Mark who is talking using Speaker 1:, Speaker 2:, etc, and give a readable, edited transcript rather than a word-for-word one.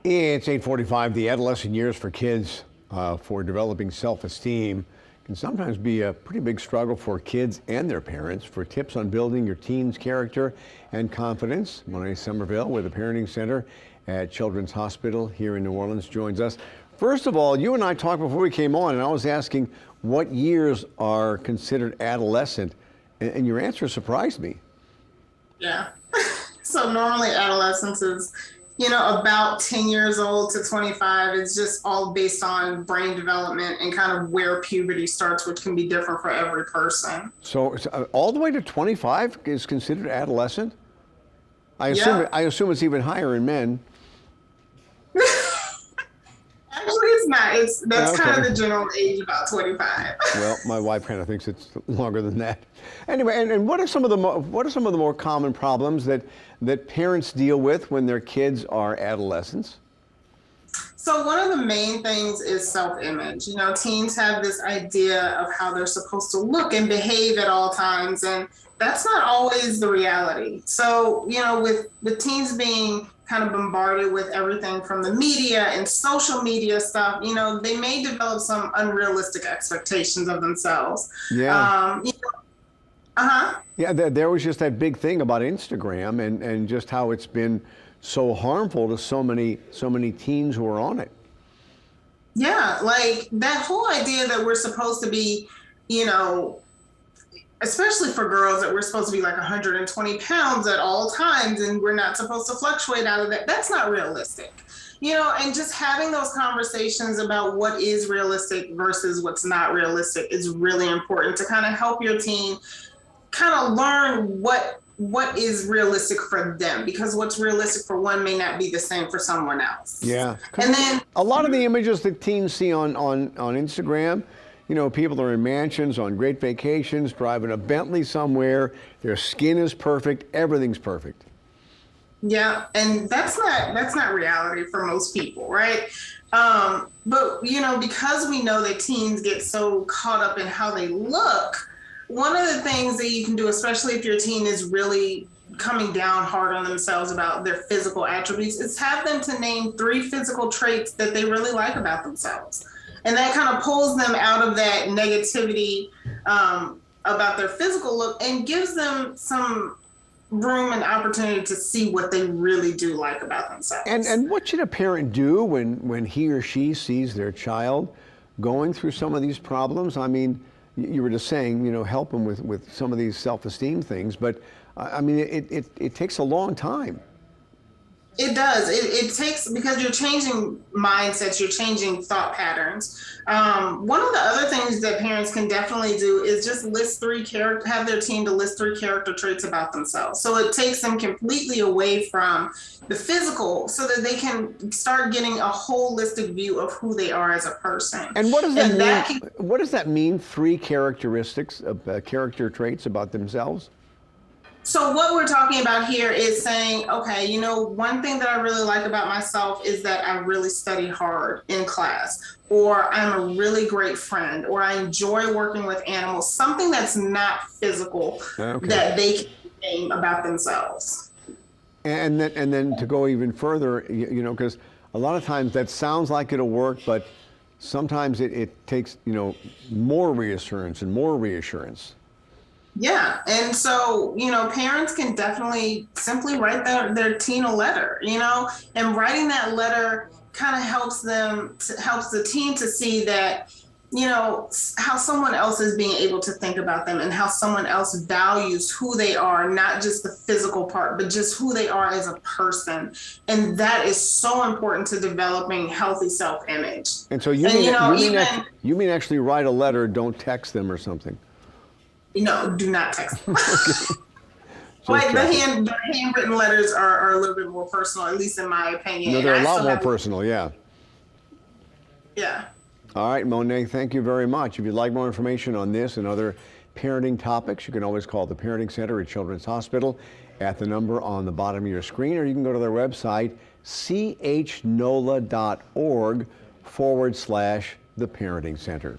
Speaker 1: It's 8:45. The adolescent years for kids for developing self-esteem can sometimes be a pretty big struggle for kids and their parents. For tips on building your teen's character and confidence, Monet Somerville with the Parenting Center at Children's Hospital here in New Orleans joins us. First of all, you and I talked before we came on, and I was asking what years are considered adolescent, and your answer surprised me.
Speaker 2: Yeah. So normally adolescence is, about 10 years old to 25. It's just all based on brain development and kind of where puberty starts, which can be different for every person.
Speaker 1: So all the way to 25 is considered adolescent? I assume it's even higher in men.
Speaker 2: Actually, it's not. That's
Speaker 1: Okay.
Speaker 2: kind of the general age, about 25.
Speaker 1: Well, my wife kind of thinks it's longer than that. Anyway, and what are some of the more common problems that parents deal with when their kids are adolescents?
Speaker 2: So one of the main things is self-image. Teens have this idea of how they're supposed to look and behave at all times, and that's not always the reality. So, with teens being kind of bombarded with everything from the media and social media stuff, they may develop some unrealistic expectations of themselves.
Speaker 1: Yeah.
Speaker 2: Uh-huh.
Speaker 1: Yeah, there was just that big thing about Instagram and just how it's been so harmful to so many teens who are on it.
Speaker 2: Yeah, like that whole idea that we're supposed to be, especially for girls, that we're supposed to be like 120 pounds at all times and we're not supposed to fluctuate out of that. That's not realistic. And just having those conversations about what is realistic versus what's not realistic is really important to kind of help your teen kind of learn what is realistic for them, because what's realistic for one may not be the same for someone else.
Speaker 1: Yeah.
Speaker 2: And then
Speaker 1: a lot of the images that teens see on Instagram, people are in mansions, on great vacations, driving a Bentley somewhere, their skin is perfect, everything's perfect.
Speaker 2: Yeah, and that's not reality for most people, right? But because we know that teens get so caught up in how they look, one of the things that you can do, especially if your teen is really coming down hard on themselves about their physical attributes, is have them to name 3 physical traits that they really like about themselves. And that kind of pulls them out of that negativity about their physical look and gives them some room and opportunity to see what they really do like about themselves.
Speaker 1: And what should a parent do when he or she sees their child going through some of these problems? I mean, you were just saying, help them with some of these self-esteem things, but I mean, it takes a long time.
Speaker 2: It does. It takes, because you're changing mindsets, you're changing thought patterns. One of the other things that parents can definitely do is just have their teen to list 3 character traits about themselves. So it takes them completely away from the physical so that they can start getting a holistic view of who they are as a person.
Speaker 1: And what does that mean? What does that mean? 3 characteristics of character traits about themselves?
Speaker 2: So what we're talking about here is saying, okay, one thing that I really like about myself is that I really study hard in class, or I'm a really great friend, or I enjoy working with animals, something that's not physical. Okay. That they can name about themselves.
Speaker 1: And then to go even further, because a lot of times that sounds like it'll work, but sometimes it takes, more reassurance and more reassurance.
Speaker 2: Yeah. And so, parents can definitely simply write their teen a letter, and writing that letter kind of helps the teen to see that, how someone else is being able to think about them and how someone else values who they are, not just the physical part, but just who they are as a person. And that is so important to developing healthy self-image.
Speaker 1: And so you mean actually write a letter, don't text them or something?
Speaker 2: No, do not text them.
Speaker 1: Okay.
Speaker 2: Like the handwritten letters are a little bit more personal, at least in my opinion.
Speaker 1: No, they're a lot more personal, yeah.
Speaker 2: Yeah.
Speaker 1: All right, Monet, thank you very much. If you'd like more information on this and other parenting topics, you can always call the Parenting Center at Children's Hospital at the number on the bottom of your screen, or you can go to their website, chnola.org/the Parenting Center.